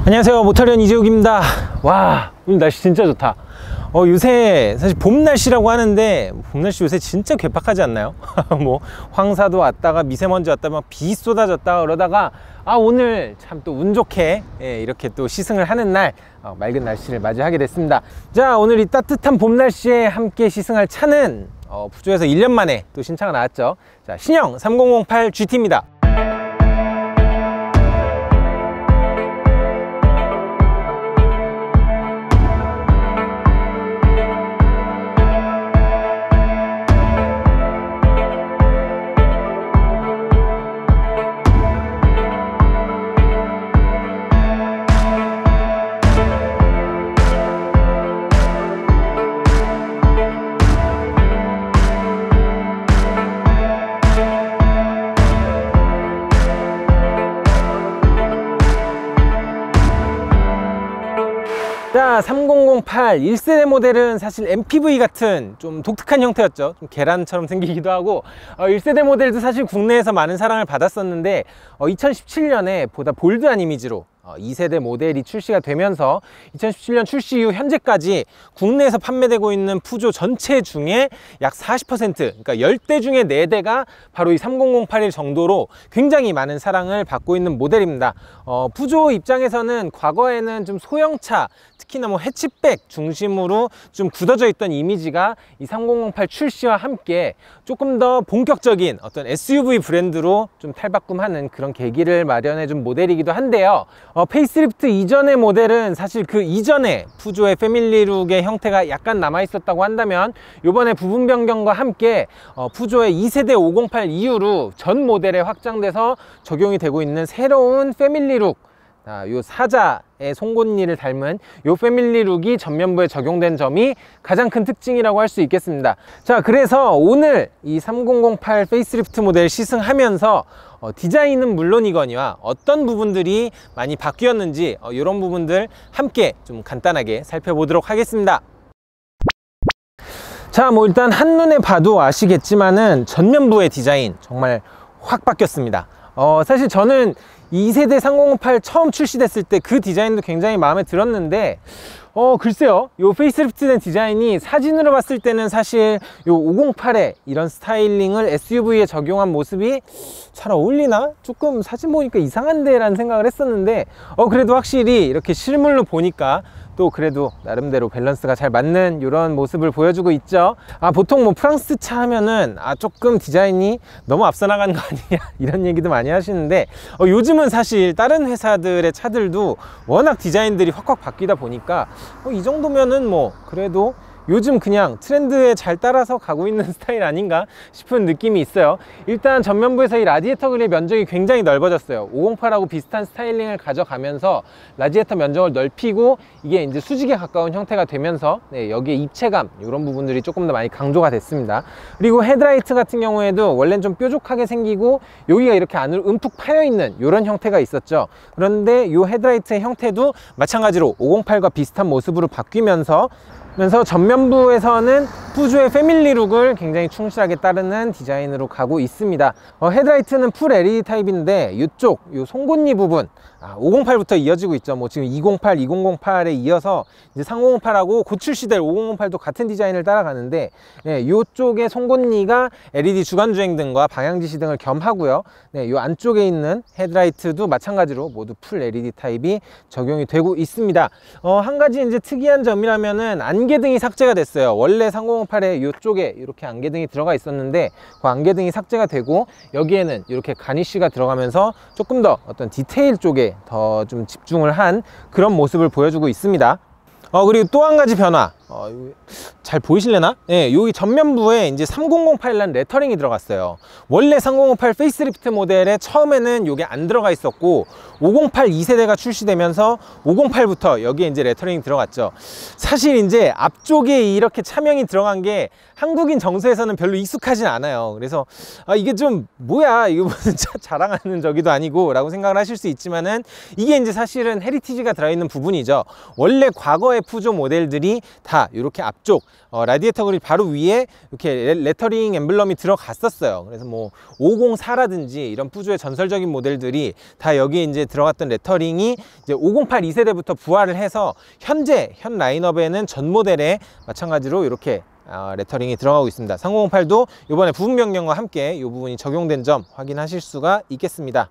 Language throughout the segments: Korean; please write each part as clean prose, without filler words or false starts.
안녕하세요, 모터리언 이재욱입니다. 와, 오늘 날씨 진짜 좋다. 요새 사실 봄 날씨라고 하는데 봄 날씨 요새 진짜 괴팍하지 않나요? 뭐 황사도 왔다가 미세먼지 왔다가 막 비 쏟아졌다가 그러다가 오늘 참 또 운 좋게 이렇게 또 시승을 하는 날 맑은 날씨를 맞이하게 됐습니다. 자, 오늘 이 따뜻한 봄 날씨에 함께 시승할 차는 푸조에서 1년 만에 또 신차가 나왔죠. 자, 신형 3008 GT입니다. 자, 3008 1세대 모델은 사실 MPV 같은 좀 독특한 형태였죠. 좀 계란처럼 생기기도 하고 1세대 모델도 사실 국내에서 많은 사랑을 받았었는데 2017년에 보다 볼드한 이미지로 2세대 모델이 출시가 되면서 2017년 출시 이후 현재까지 국내에서 판매되고 있는 푸조 전체 중에 약 40%, 그러니까 10대 중에 4대가 바로 이 3008일 정도로 굉장히 많은 사랑을 받고 있는 모델입니다. 푸조 입장에서는 과거에는 좀 소형차, 특히나 뭐 해치백 중심으로 좀 굳어져 있던 이미지가 이 3008 출시와 함께 조금 더 본격적인 어떤 SUV 브랜드로 좀 탈바꿈하는 그런 계기를 마련해 준 모델이기도 한데요. 페이스리프트 이전의 모델은 사실 그 이전에 푸조의 패밀리룩의 형태가 약간 남아 있었다고 한다면 이번에 부분 변경과 함께 푸조의 2세대 508 이후로 전 모델에 확장돼서 적용이 되고 있는 새로운 패밀리룩, 요 사자의 송곳니를 닮은 요 패밀리룩이 전면부에 적용된 점이 가장 큰 특징이라고 할 수 있겠습니다. 자, 그래서 오늘 이 3008 페이스리프트 모델 시승하면서 디자인은 물론이거니와 어떤 부분들이 많이 바뀌었는지 이런 부분들 함께 좀 간단하게 살펴보도록 하겠습니다. 자, 뭐 일단 한눈에 봐도 아시겠지만은 전면부의 디자인 정말 확 바뀌었습니다. 사실 저는 2세대 3008 처음 출시됐을 때 그 디자인도 굉장히 마음에 들었는데 글쎄요, 요 페이스리프트된 디자인이 사진으로 봤을 때는 사실 요 508에 이런 스타일링을 SUV에 적용한 모습이 잘 어울리나? 조금 사진 보니까 이상한데 라는 생각을 했었는데 그래도 확실히 이렇게 실물로 보니까 또 그래도 나름대로 밸런스가 잘 맞는 이런 모습을 보여주고 있죠. 보통 뭐 프랑스 차 하면은 조금 디자인이 너무 앞서 나가는 거 아니냐 이런 얘기도 많이 하시는데 요즘은 사실 다른 회사들의 차들도 워낙 디자인들이 확확 바뀌다 보니까 이 정도면은 뭐 그래도 요즘 그냥 트렌드에 잘 따라서 가고 있는 스타일 아닌가 싶은 느낌이 있어요. 일단 전면부에서 이 라디에이터 그릴 면적이 굉장히 넓어졌어요. 508하고 비슷한 스타일링을 가져가면서 라디에이터 면적을 넓히고 이게 이제 수직에 가까운 형태가 되면서 여기에 입체감 이런 부분들이 조금 더 많이 강조가 됐습니다. 그리고 헤드라이트 같은 경우에도 원래는 좀 뾰족하게 생기고 여기가 이렇게 안으로 움푹 파여 있는 이런 형태가 있었죠. 그런데 이 헤드라이트의 형태도 마찬가지로 508과 비슷한 모습으로 바뀌면서 전면부에서는 푸조의 패밀리룩을 굉장히 충실하게 따르는 디자인으로 가고 있습니다. 헤드라이트는 풀 LED 타입인데 이쪽 요 송곳니 부분 508부터 이어지고 있죠. 뭐 지금 208, 2008에 이어서 이제 3008하고 곧 출시될 5008도 같은 디자인을 따라가는데 이쪽에 송곳니가 LED 주간주행등과 방향지시 등을 겸하고요. 이 안쪽에 있는 헤드라이트도 마찬가지로 모두 풀 LED 타입이 적용이 되고 있습니다. 한 가지 이제 특이한 점이라면은 안개등이 삭제가 됐어요. 원래 3008에 이쪽에 이렇게 안개등이 들어가 있었는데 그 안개등이 삭제가 되고 여기에는 이렇게 가니쉬가 들어가면서 조금 더 어떤 디테일 쪽에 더 좀 집중을 한 그런 모습을 보여주고 있습니다. 그리고 또 한 가지 변화, 잘 보이실래나? 여기 전면부에 이제 3008이라는 레터링이 들어갔어요. 원래 3008 페이스리프트 모델에 처음에는 이게 안 들어가 있었고 508 2세대가 출시되면서 508부터 여기에 이제 레터링이 들어갔죠. 사실 이제 앞쪽에 이렇게 차명이 들어간 게 한국인 정서에서는 별로 익숙하진 않아요. 그래서 이게 좀 뭐야, 이거 무슨 차 자랑하는 저기도 아니고 라고 생각을 하실 수 있지만은 이게 이제 사실은 헤리티지가 들어있는 부분이죠. 원래 과거의 푸조 모델들이 다 4 이렇게 앞쪽 라디에이터 그릴 바로 위에 이렇게 레터링 엠블럼이 들어갔었어요. 그래서 뭐 504라든지 이런 푸조의 전설적인 모델들이 다 여기에 이제 들어갔던 레터링이 이제 508 2세대부터 부활을 해서 현 라인업에는 전 모델에 마찬가지로 이렇게 레터링이 들어가고 있습니다. 3008도 이번에 부분 변경과 함께 이 부분이 적용된 점 확인하실 수가 있겠습니다.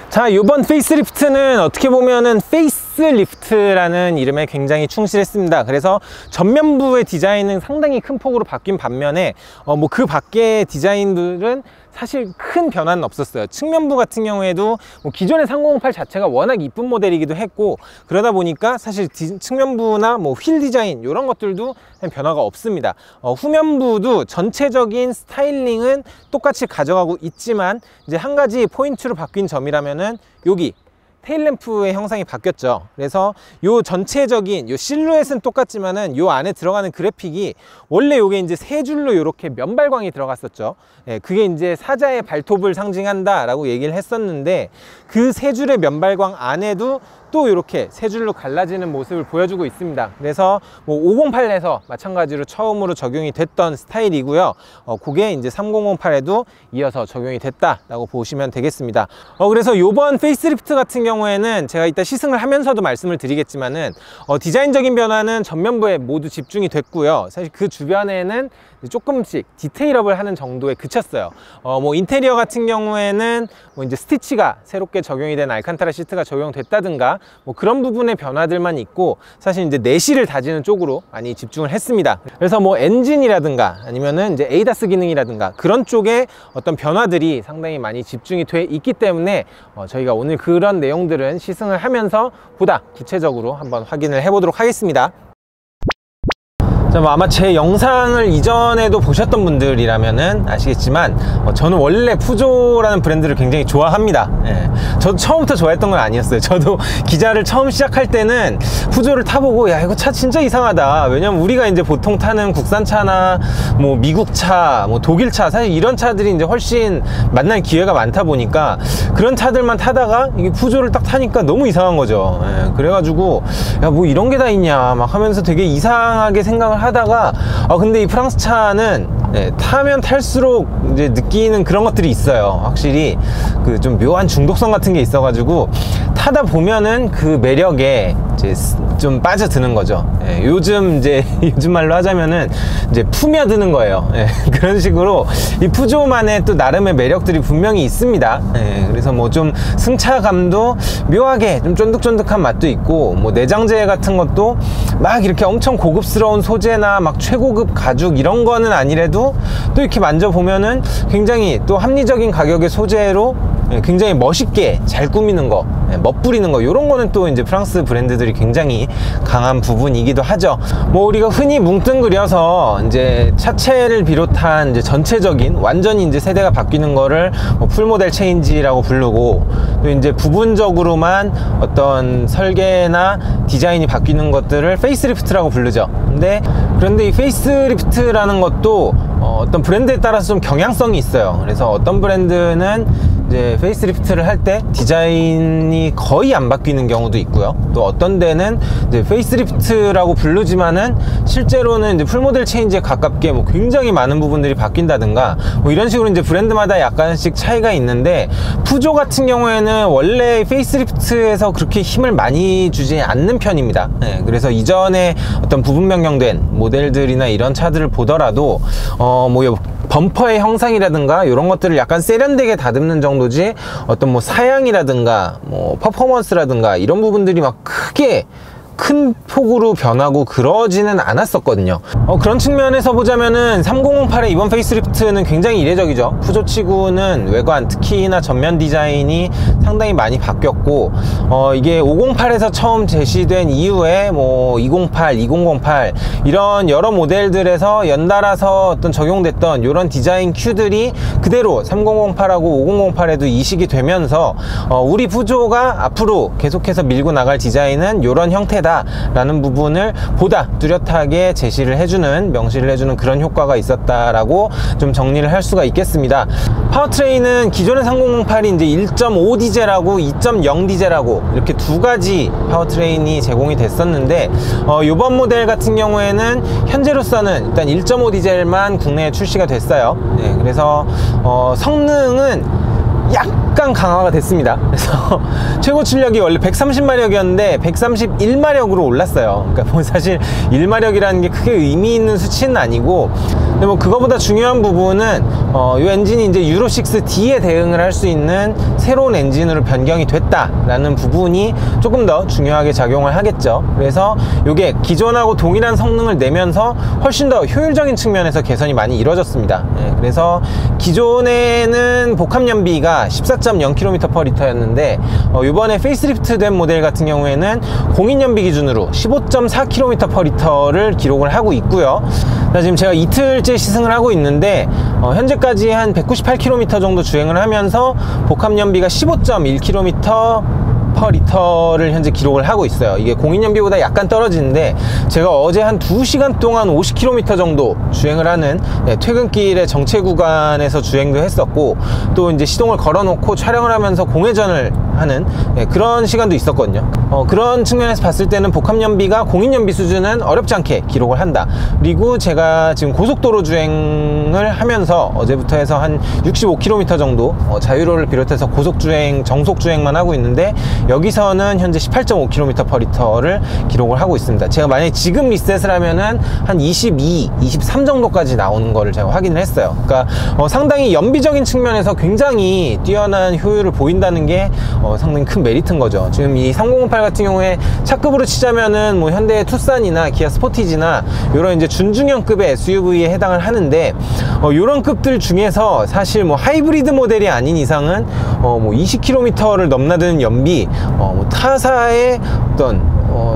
자, 이번 페이스리프트는 어떻게 보면은 페이스리프트라는 이름에 굉장히 충실했습니다. 그래서 전면부의 디자인은 상당히 큰 폭으로 바뀐 반면에 뭐 그 밖의 디자인들은 사실 큰 변화는 없었어요. 측면부 같은 경우에도 뭐 기존의 3008 자체가 워낙 이쁜 모델이기도 했고, 그러다 보니까 사실 측면부나 뭐 휠 디자인 이런 것들도 변화가 없습니다. 후면부도 전체적인 스타일링은 똑같이 가져가고 있지만 이제 한 가지 포인트로 바뀐 점이라면은 여기 테일램프의 형상이 바뀌었죠. 그래서 요 전체적인 요 실루엣은 똑같지만은 요 안에 들어가는 그래픽이 원래 요게 이제 세 줄로 이렇게 면발광이 들어갔었죠. 예, 그게 이제 사자의 발톱을 상징한다 라고 얘기를 했었는데, 그 세 줄의 면발광 안에도 또 이렇게 세 줄로 갈라지는 모습을 보여주고 있습니다. 그래서 뭐 508에서 마찬가지로 처음으로 적용이 됐던 스타일이고요. 그게 이제 3008에도 이어서 적용이 됐다라고 보시면 되겠습니다. 그래서 이번 페이스리프트 같은 경우에는 제가 이따 시승을 하면서도 말씀을 드리겠지만은 디자인적인 변화는 전면부에 모두 집중이 됐고요. 사실 그 주변에는 조금씩 디테일업을 하는 정도에 그쳤어요. 뭐 인테리어 같은 경우에는 뭐 이제 스티치가 새롭게 적용이 된 알칸타라 시트가 적용됐다든가 뭐 그런 부분의 변화들만 있고, 사실 이제 내실을 다지는 쪽으로 많이 집중을 했습니다. 그래서 뭐 엔진이라든가 아니면은 이제 에이다스 기능이라든가 그런 쪽에 어떤 변화들이 상당히 많이 집중이 돼 있기 때문에 저희가 오늘 그런 내용들은 시승을 하면서 보다 구체적으로 한번 확인을 해 보도록 하겠습니다. 자, 뭐 아마 제 영상을 이전에도 보셨던 분들이라면은 아시겠지만 저는 원래 푸조라는 브랜드를 굉장히 좋아합니다. 예. 저도 처음부터 좋아했던 건 아니었어요. 저도 기자를 처음 시작할 때는 푸조를 타보고 야, 이거 차 진짜 이상하다. 왜냐면 우리가 이제 보통 타는 국산차나 뭐 미국차, 뭐 독일차, 사실 이런 차들이 이제 훨씬 만날 기회가 많다 보니까 그런 차들만 타다가 이게 푸조를 딱 타니까 너무 이상한 거죠. 예. 그래가지고 야, 뭐 이런 게 다 있냐 막 하면서 되게 이상하게 생각을 하다가 근데 이 프랑스 차는 타면 탈수록 이제 느끼는 그런 것들이 있어요. 확실히 그 좀 묘한 중독성 같은 게 있어가지고 타다 보면은 그 매력에 이제 좀 빠져드는 거죠. 요즘 말로 하자면은 이제 품며드는 거예요. 그런 식으로 이 푸조만의 또 나름의 매력들이 분명히 있습니다. 그래서 뭐 좀 승차감도 묘하게 좀 쫀득쫀득한 맛도 있고, 뭐 내장재 같은 것도 막 이렇게 엄청 고급스러운 소재나 막 최고급 가죽 이런 거는 아니래도 또 이렇게 만져보면은 굉장히 또 합리적인 가격의 소재로 굉장히 멋있게 잘 꾸미는 거, 멋부리는 거, 이런 거는 또 이제 프랑스 브랜드들이 굉장히 강한 부분이기도 하죠. 뭐 우리가 흔히 뭉뚱그려서 이제 차체를 비롯한 이제 전체적인 완전히 이제 세대가 바뀌는 거를 뭐 풀모델 체인지라고 부르고, 또 이제 부분적으로만 어떤 설계나 디자인이 바뀌는 것들을 페이스리프트라고 부르죠. 그런데 이 페이스리프트라는 것도 어떤 브랜드에 따라서 좀 경향성이 있어요. 그래서 어떤 브랜드는 이제 페이스리프트를 할 때 디자인이 거의 안 바뀌는 경우도 있고요. 또 어떤 데는 이제 페이스리프트라고 부르지만은 실제로는 이제 풀모델 체인지에 가깝게 뭐 굉장히 많은 부분들이 바뀐다든가 뭐 이런 식으로 이제 브랜드마다 약간씩 차이가 있는데, 푸조 같은 경우에는 원래 페이스리프트에서 그렇게 힘을 많이 주지 않는 편입니다. 그래서 이전에 어떤 부분 변경된 모델들이나 이런 차들을 보더라도 뭐 범퍼의 형상이라든가 이런 것들을 약간 세련되게 다듬는 정도지, 어떤 뭐 사양이라든가 뭐 퍼포먼스라든가 이런 부분들이 막 크게 큰 폭으로 변하고 그러지는 않았었거든요. 그런 측면에서 보자면은 3008의 이번 페이스리프트는 굉장히 이례적이죠. 푸조치고는 외관, 특히나 전면 디자인이 상당히 많이 바뀌었고, 이게 508에서 처음 제시된 이후에 뭐 208, 2008 이런 여러 모델들에서 연달아서 어떤 적용됐던 이런 디자인 큐들이 그대로 3008하고 5008에도 이식이 되면서 우리 푸조가 앞으로 계속해서 밀고 나갈 디자인은 이런 형태 라는 부분을 보다 뚜렷하게 제시를 해주는, 명시를 해주는 그런 효과가 있었다라고 좀 정리를 할 수가 있겠습니다. 파워트레인은 기존의 3008이 이제 1.5 디젤하고 2.0 디젤하고 이렇게 두 가지 파워트레인이 제공이 됐었는데 이번 모델 같은 경우에는 현재로서는 일단 1.5 디젤만 국내에 출시가 됐어요. 네, 그래서 성능은 약간 강화가 됐습니다. 그래서 최고 출력이 원래 130마력이었는데 131마력으로 올랐어요. 그러니까 뭐 사실 1마력이라는 게 크게 의미 있는 수치는 아니고, 근데 뭐 그거보다 중요한 부분은 이 엔진이 이제 유로6D에 대응을 할 수 있는 새로운 엔진으로 변경이 됐다라는 부분이 조금 더 중요하게 작용을 하겠죠. 그래서 이게 기존하고 동일한 성능을 내면서 훨씬 더 효율적인 측면에서 개선이 많이 이루어졌습니다. 네, 그래서 기존에는 복합 연비가 14.0km/L였는데 이번에 페이스리프트 된 모델 같은 경우에는 공인 연비 기준으로 15.4km/L를 기록을 하고 있고요. 지금 제가 이틀째 시승을 하고 있는데 현재까지 한 198km 정도 주행을 하면서 복합 연비가 15.1km/L를 현재 기록을 하고 있어요. 이게 공인 연비보다 약간 떨어지는데, 제가 어제 한 2시간 동안 50km 정도 주행을 하는 퇴근길에 정체 구간에서 주행도 했었고, 또 이제 시동을 걸어 놓고 촬영을 하면서 공회전을 하는 그런 시간도 있었거든요. 그런 측면에서 봤을 때는 복합 연비가 공인 연비 수준은 어렵지 않게 기록을 한다. 그리고 제가 지금 고속도로 주행을 하면서 어제부터 해서 한 65km 정도 자유로를 비롯해서 고속 주행, 정속 주행만 하고 있는데, 여기서는 현재 18.5km/L을 기록을 하고 있습니다. 제가 만약에 지금 리셋을 하면은 한 22, 23 정도까지 나오는 거를 제가 확인을 했어요. 그러니까 상당히 연비적인 측면에서 굉장히 뛰어난 효율을 보인다는 게 상당히 큰 메리트인 거죠. 지금 이 3008 같은 경우에 차급으로 치자면은 뭐 현대의 투싼이나 기아 스포티지나 이런 이제 준중형급의 SUV에 해당을 하는데, 이런 급들 중에서 사실 뭐 하이브리드 모델이 아닌 이상은 뭐 20km를 넘나드는 연비, 뭐 타사의 어떤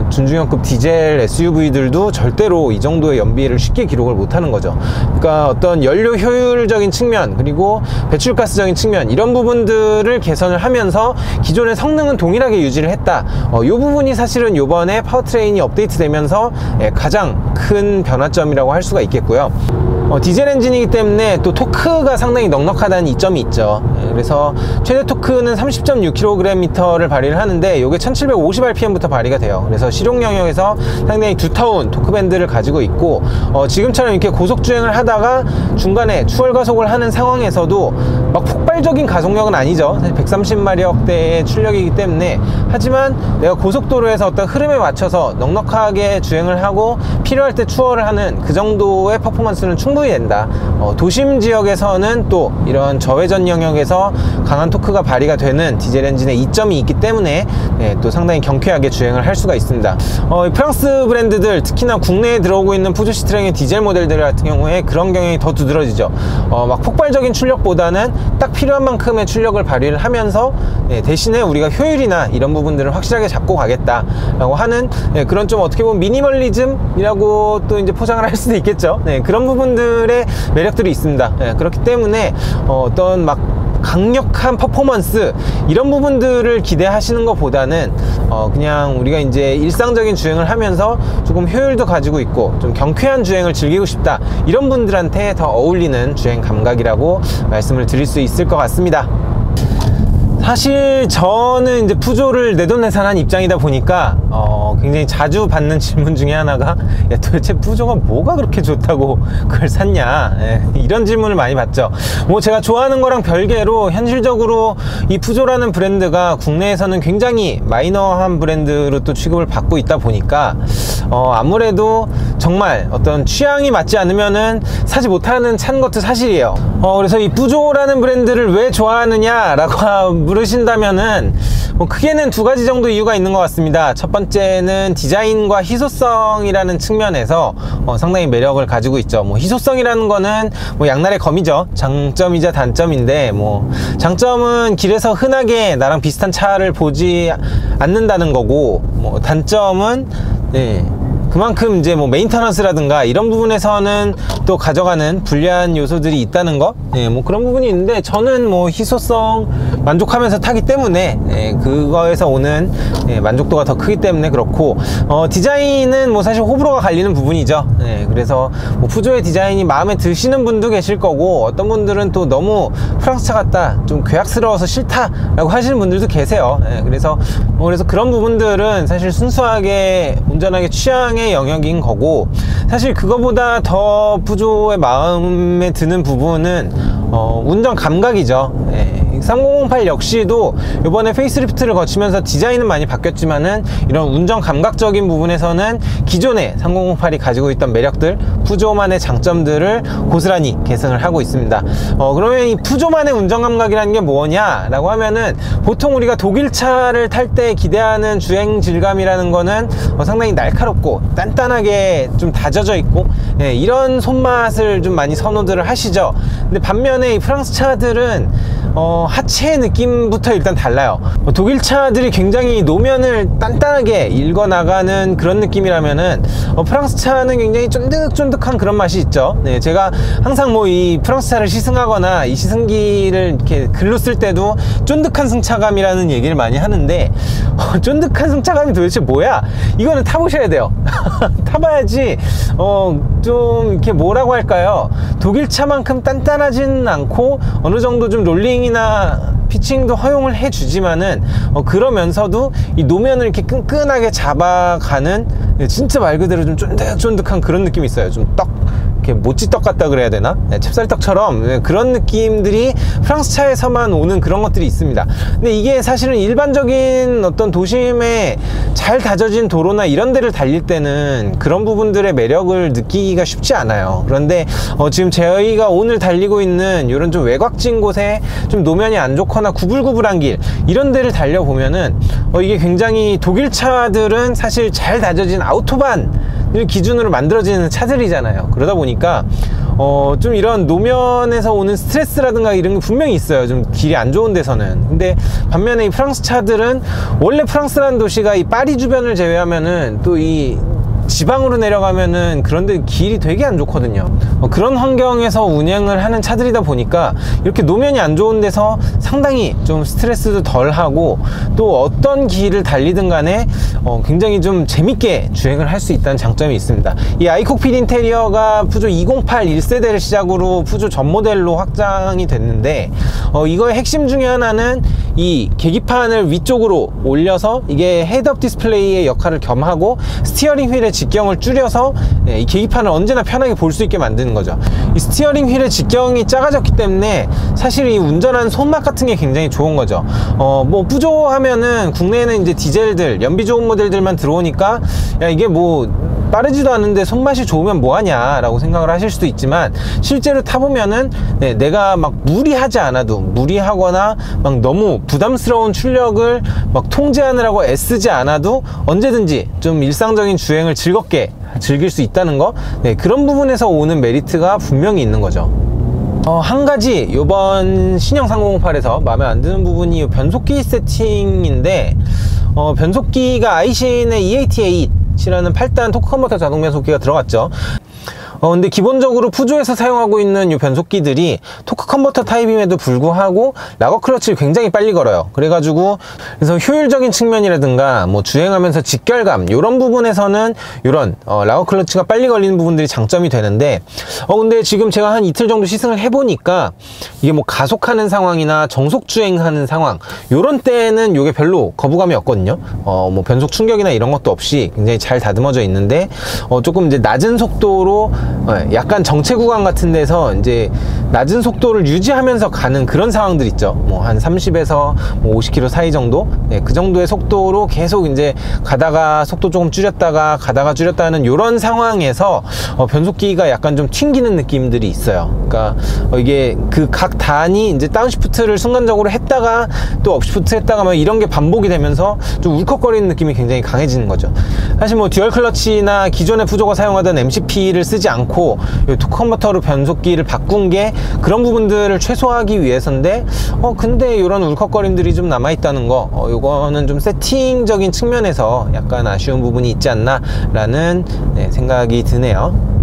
준중형급 디젤 SUV들도 절대로 이 정도의 연비를 쉽게 기록을 못하는 거죠. 그러니까 어떤 연료 효율적인 측면, 그리고 배출가스적인 측면, 이런 부분들을 개선을 하면서 기존의 성능은 동일하게 유지를 했다. 이 부분이 사실은 이번에 파워트레인이 업데이트되면서 가장 큰 변화점이라고 할 수가 있겠고요. 디젤 엔진이기 때문에 또 토크가 상당히 넉넉하다는 이점이 있죠. 그래서 최대 토크는 30.6kgm를 발휘를 하는데, 이게 1750rpm부터 발휘가 돼요. 그래서 실용 영역에서 상당히 두터운 토크 밴드를 가지고 있고, 지금처럼 이렇게 고속 주행을 하다가 중간에 추월 가속을 하는 상황에서도 막 폭발적인 가속력은 아니죠. 사실 130마력대의 출력이기 때문에. 하지만 내가 고속도로에서 어떤 흐름에 맞춰서 넉넉하게 주행을 하고 필요할 때 추월을 하는 그 정도의 퍼포먼스는 충분히 된다. 도심 지역에서는 또 이런 저회전 영역에서 강한 토크가 발휘가 되는 디젤 엔진의 이점이 있기 때문에 또 상당히 경쾌하게 주행을 할 수가 있습니다. 프랑스 브랜드들, 특히나 국내에 들어오고 있는 푸조 시트랭의 디젤 모델들 같은 경우에 그런 경향이 더 두드러지죠. 막 폭발적인 출력보다는 딱 필요한 만큼의 출력을 발휘를 하면서 대신에 우리가 효율이나 이런 부분들을 확실하게 잡고 가겠다라고 하는 그런 좀 어떻게 보면 미니멀리즘이라고 또 이제 포장을 할 수도 있겠죠. 그런 부분들의 매력들이 있습니다. 그렇기 때문에 어떤 막 강력한 퍼포먼스, 이런 부분들을 기대하시는 것보다는 그냥 우리가 이제 일상적인 주행을 하면서 조금 효율도 가지고 있고 좀 경쾌한 주행을 즐기고 싶다, 이런 분들한테 더 어울리는 주행 감각이라고 말씀을 드릴 수 있을 것 같습니다. 사실 저는 이제 푸조를 내돈내산한 입장이다 보니까 굉장히 자주 받는 질문 중에 하나가, 야, 도대체 푸조가 뭐가 그렇게 좋다고 그걸 샀냐, 이런 질문을 많이 받죠. 뭐 제가 좋아하는 거랑 별개로 현실적으로 이 푸조라는 브랜드가 국내에서는 굉장히 마이너한 브랜드로 또 취급을 받고 있다 보니까 아무래도 정말 어떤 취향이 맞지 않으면은 사지 못하는 차는 것도 사실이에요. 그래서 이 푸조라는 브랜드를 왜 좋아하느냐 라고 물으신다면은 뭐 크게는 두 가지 정도 이유가 있는 것 같습니다. 첫 번째는 디자인과 희소성이라는 측면에서 상당히 매력을 가지고 있죠. 뭐 희소성이라는 거는 뭐 양날의 검이죠. 장점이자 단점인데, 뭐 장점은 길에서 흔하게 나랑 비슷한 차를 보지 않는다는 거고, 뭐 단점은 그만큼 이제 뭐 메인터넌스라든가 이런 부분에서는 또 가져가는 불리한 요소들이 있다는 거, 뭐 그런 부분이 있는데, 저는 뭐 희소성 만족하면서 타기 때문에 그거에서 오는 만족도가 더 크기 때문에 그렇고, 디자인은 뭐 사실 호불호가 갈리는 부분이죠. 그래서 뭐 푸조의 디자인이 마음에 드시는 분도 계실 거고, 어떤 분들은 또 너무 프랑스차 같다, 좀 괴악스러워서 싫다 라고 하시는 분들도 계세요. 그래서 그런 부분들은 사실 순수하게 운전하기 취향의 영역인 거고, 사실 그거보다 더 푸조의 마음에 드는 부분은 운전 감각이죠. 3008 역시도 이번에 페이스리프트를 거치면서 디자인은 많이 바뀌었지만은 이런 운전 감각적인 부분에서는 기존의 3008이 가지고 있던 매력들, 푸조만의 장점들을 고스란히 계승을 하고 있습니다. 그러면 이 푸조만의 운전 감각이라는 게 뭐냐 라고 하면은, 보통 우리가 독일차를 탈 때 기대하는 주행 질감이라는 거는 상당히 날카롭고 단단하게 좀 다져져 있고, 이런 손맛을 좀 많이 선호들을 하시죠. 근데 반면에 이 프랑스 차들은 하체 느낌부터 일단 달라요. 독일 차들이 굉장히 노면을 단단하게 일궈 나가는 그런 느낌이라면은, 프랑스 차는 굉장히 쫀득쫀득한 그런 맛이 있죠. 제가 항상 뭐 이 프랑스 차를 시승하거나 이 시승기를 이렇게 글로 쓸 때도 쫀득한 승차감이라는 얘기를 많이 하는데, 쫀득한 승차감이 도대체 뭐야? 이거는 타보셔야 돼요. 타봐야지 좀 이렇게 뭐라고 할까요? 독일 차만큼 단단하지는 않고 어느 정도 좀 롤링이나 피칭도 허용을 해주지만은 그러면서도 이 노면을 이렇게 끈끈하게 잡아가는, 진짜 말 그대로 좀 쫀득쫀득한 그런 느낌이 있어요. 좀 이렇게 모찌떡 같다 그래야 되나? 찹쌀떡처럼 그런 느낌들이 프랑스 차에서만 오는 그런 것들이 있습니다. 근데 이게 사실은 일반적인 어떤 도심에 잘 다져진 도로나 이런 데를 달릴 때는 그런 부분들의 매력을 느끼기가 쉽지 않아요. 그런데 지금 저희가 오늘 달리고 있는 이런 좀 외곽진 곳에 좀 노면이 안 좋거나 구불구불한 길, 이런 데를 달려보면은 이게 굉장히, 독일 차들은 사실 잘 다져진 아우토반을 기준으로 만들어지는 차들이잖아요. 그러다 보니까 좀 이런 노면에서 오는 스트레스라든가 이런 게 분명히 있어요. 좀 길이 안 좋은 데서는. 근데 반면에 이 프랑스 차들은, 원래 프랑스라는 도시가 이 파리 주변을 제외하면은 또 이 지방으로 내려가면은 그런데 길이 되게 안 좋거든요. 그런 환경에서 운행을 하는 차들이다 보니까 이렇게 노면이 안 좋은 데서 상당히 좀 스트레스도 덜 하고, 또 어떤 길을 달리든 간에 굉장히 좀 재밌게 주행을 할 수 있다는 장점이 있습니다. 이 아이콕핏 인테리어가 푸조 208 1세대를 시작으로 푸조 전 모델로 확장이 됐는데, 이거의 핵심 중에 하나는 이 계기판을 위쪽으로 올려서 이게 헤드업 디스플레이의 역할을 겸하고 스티어링 휠의 직경을 줄여서 이 계기판을 언제나 편하게 볼 수 있게 만드는 거죠. 이 스티어링 휠의 직경이 작아졌기 때문에 사실 이 운전하는 손맛 같은 게 굉장히 좋은 거죠. 뭐 푸조 하면은 국내에는 이제 디젤들, 연비 좋은 모델들만 들어오니까, 야 이게 뭐 빠르지도 않은데 손맛이 좋으면 뭐하냐 라고 생각을 하실 수도 있지만, 실제로 타보면은 내가 막 무리하지 않아도, 무리하거나 막 너무 부담스러운 출력을 막 통제하느라고 애쓰지 않아도 언제든지 좀 일상적인 주행을 즐겁게 즐길 수 있다는 거, 그런 부분에서 오는 메리트가 분명히 있는 거죠. 한 가지 이번 신형 3008에서 마음에 안 드는 부분이 변속기 세팅인데, 변속기가 아이신의 E88이라는 8단 토크 컨버터 자동 변속기가 들어갔죠. 근데 기본적으로 푸조에서 사용하고 있는 이 변속기들이 토크 컨버터 타입임에도 불구하고 락어 클러치를 굉장히 빨리 걸어요. 그래서 효율적인 측면이라든가 뭐 주행하면서 직결감, 이런 부분에서는 이런 락어 클러치가 빨리 걸리는 부분들이 장점이 되는데, 근데 지금 제가 한 이틀 정도 시승을 해보니까 이게 뭐 가속하는 상황이나 정속 주행하는 상황, 이런 때는 이게 별로 거부감이 없거든요. 뭐 변속 충격이나 이런 것도 없이 굉장히 잘 다듬어져 있는데, 조금 이제 낮은 속도로 약간 정체 구간 같은 데서 이제 낮은 속도를 유지하면서 가는 그런 상황들 있죠. 뭐 한 30에서 뭐 50km 사이 정도, 그 정도의 속도로 계속 이제 가다가 속도 조금 줄였다가 가다가 줄였다는 이런 상황에서 변속기가 약간 좀 튕기는 느낌들이 있어요. 그러니까 이게 그 각 단이 이제 다운시프트를 순간적으로 했다가 또 업시프트 했다가 막 이런 게 반복이 되면서 좀 울컥거리는 느낌이 굉장히 강해지는 거죠. 사실 뭐 듀얼 클러치나 기존의 푸조가 사용하던 MCP를 쓰지 않고 토크 컨버터로 변속기를 바꾼 게 그런 부분들을 최소화하기 위해서인데 근데 이런 울컥거림들이 좀 남아있다는 거, 이거는 좀 세팅적인 측면에서 약간 아쉬운 부분이 있지 않나 라는 생각이 드네요.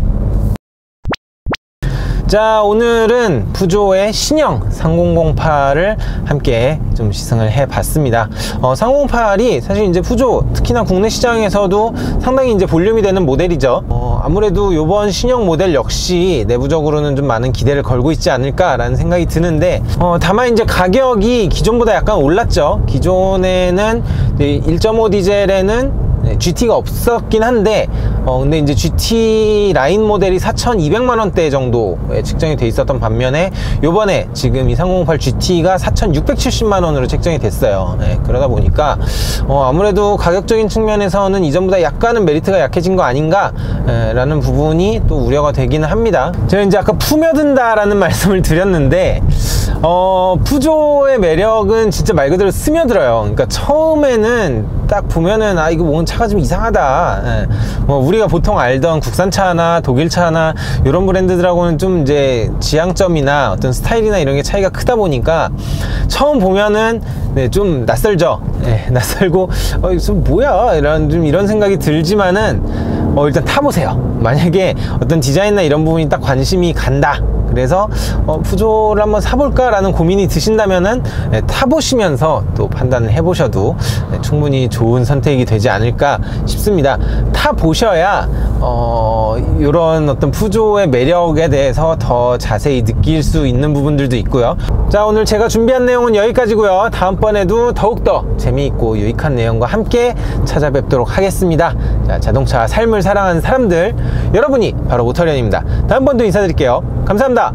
자, 오늘은 푸조의 신형 3008을 함께 좀 시승을 해 봤습니다. 3008이 사실 이제 푸조, 특히나 국내 시장에서도 상당히 이제 볼륨이 되는 모델이죠. 아무래도 이번 신형 모델 역시 내부적으로는 좀 많은 기대를 걸고 있지 않을까라는 생각이 드는데, 다만 이제 가격이 기존보다 약간 올랐죠. 기존에는 1.5 디젤에는 GT가 없었긴 한데, 근데 이제 GT 라인 모델이 4,200만원대 정도에 책정이 돼 있었던 반면에, 요번에 지금 이 3008 GT가 4,670만원으로 책정이 됐어요. 그러다 보니까 아무래도 가격적인 측면에서는 이전보다 약간은 메리트가 약해진 거 아닌가 라는 부분이 또 우려가 되기는 합니다. 제가 이제 아까 품며든다 라는 말씀을 드렸는데, 푸조의 매력은 진짜 말 그대로 스며들어요. 그러니까 처음에는 딱 보면은 이거 뭔가 차가 좀 이상하다. 우리가 보통 알던 국산차나 독일차나 이런 브랜드들하고는 좀 이제 지향점이나 어떤 스타일이나 이런 게 차이가 크다 보니까 처음 보면은 좀 낯설죠. 낯설고 좀 뭐야 이런 생각이 들지만은 일단 타보세요. 만약에 어떤 디자인이나 이런 부분이 딱 관심이 간다, 그래서 푸조를 한번 사볼까 라는 고민이 드신다면은 타보시면서 또 판단을 해보셔도 충분히 좋은 선택이 되지 않을까 싶습니다. 타보셔야 이런 어떤 푸조의 매력에 대해서 더 자세히 느낄 수 있는 부분들도 있고요. 자, 오늘 제가 준비한 내용은 여기까지고요. 다음번에도 더욱더 재미있고 유익한 내용과 함께 찾아뵙도록 하겠습니다. 자, 자동차 삶을 사랑하는 사람들, 여러분이 바로 모터리언입니다. 다음번도 인사드릴게요. 감사합니다.